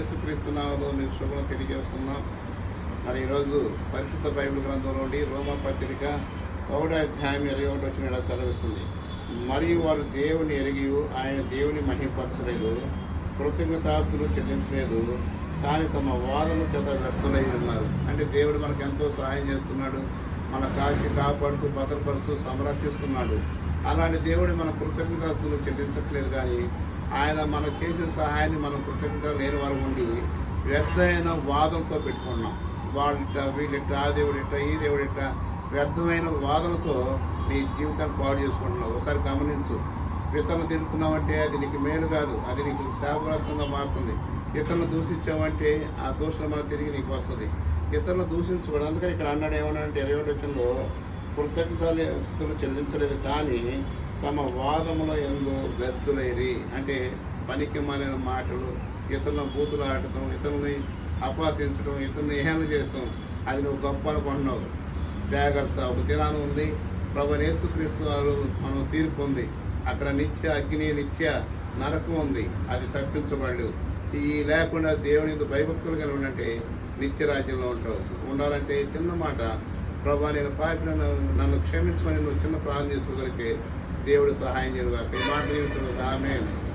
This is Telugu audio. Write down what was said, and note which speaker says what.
Speaker 1: యేసుక్రీస్తు నామములో మీకు శుభం తెలియజేస్తున్నాం. మరి ఈరోజు పరిశుద్ధ బైబిల్ గ్రంథం నుండి రోమా పత్రిక 1వ అధ్యాయం 21 వచ్చిన ఇలా సెలవిస్తుంది. మరియు వారు దేవుని ఎరిగి ఆయన దేవుని మహిమపరచలేదు, కృతజ్ఞతాస్తులు చెల్లించలేదు, కానీ తమ వాదన చేత వ్యక్తులై ఉన్నారు. అంటే దేవుడు మనకు ఎంతో సహాయం చేస్తున్నాడు, మన కాల్చి కాపాడుతూ భద్రపరుస్తూ సంరక్షిస్తున్నాడు. అలాంటి దేవుడు మన కృతజ్ఞతాస్తులు చెల్లించట్లేదు, కానీ ఆయన మనకు చేసిన సహాయాన్ని మనం కృతజ్ఞత లేని వారు ఉండి వ్యర్థమైన వాదనతో పెట్టుకున్నాం. వాళ్ళిట వీళ్ళిట్ట, ఆ దేవుడిట్ట, ఈ దేవుడిట్ట వ్యర్థమైన వాదనతో నీ జీవితాన్ని పాడు చేసుకుంటున్నావు. ఒకసారి గమనించు. ఇతరులు తిడుతున్నావంటే అది నీకు మేలు కాదు, అది నీకు శాపగ్రస్తంగా మారుతుంది. ఇతరులు దూషించావంటే ఆ దూషణ మన తిరిగి నీకు వస్తుంది. ఇతరులు దూషించకూడదు. అందుకని ఇక్కడ అన్నాడు ఏమన్నాడంటే 21 వచనంలో కృతజ్ఞతలు చెల్లించలేదు, కానీ తమ వాదముల యందు వ్యర్థులైరి. అంటే పనికి మాలిన మాటలు, ఇతరులను బూతులు ఆడటం, ఇతరులని అపహసించడం, ఇతరులను ఏహేళన చేస్తాం, అది నువ్వు గొప్ప అనుకుంటున్నావు. జాగ్రత్త. ఒక దినాన్ని ఉంది, ప్రభువైన యేసుక్రీస్తు వారు మనం తీర్పు ఉంది. అక్కడ నిత్య అగ్ని, నిత్య నరకం ఉంది. అది తప్పించబడు. ఈ లేకుండా దేవుని యందు భయభక్తులు కలిగి ఉండంటే నిత్య రాజ్యంలో ఉంటావు. ఉండాలంటే చిన్న మాట, ప్రభువా నేను పాపిన, నన్ను క్షమించమని నువ్వు చిన్న ప్రార్థన చేసుకోగలిగితే దేవుడు సహాయం చేయగా ఈ మాట జీవించగా ఆమేన్.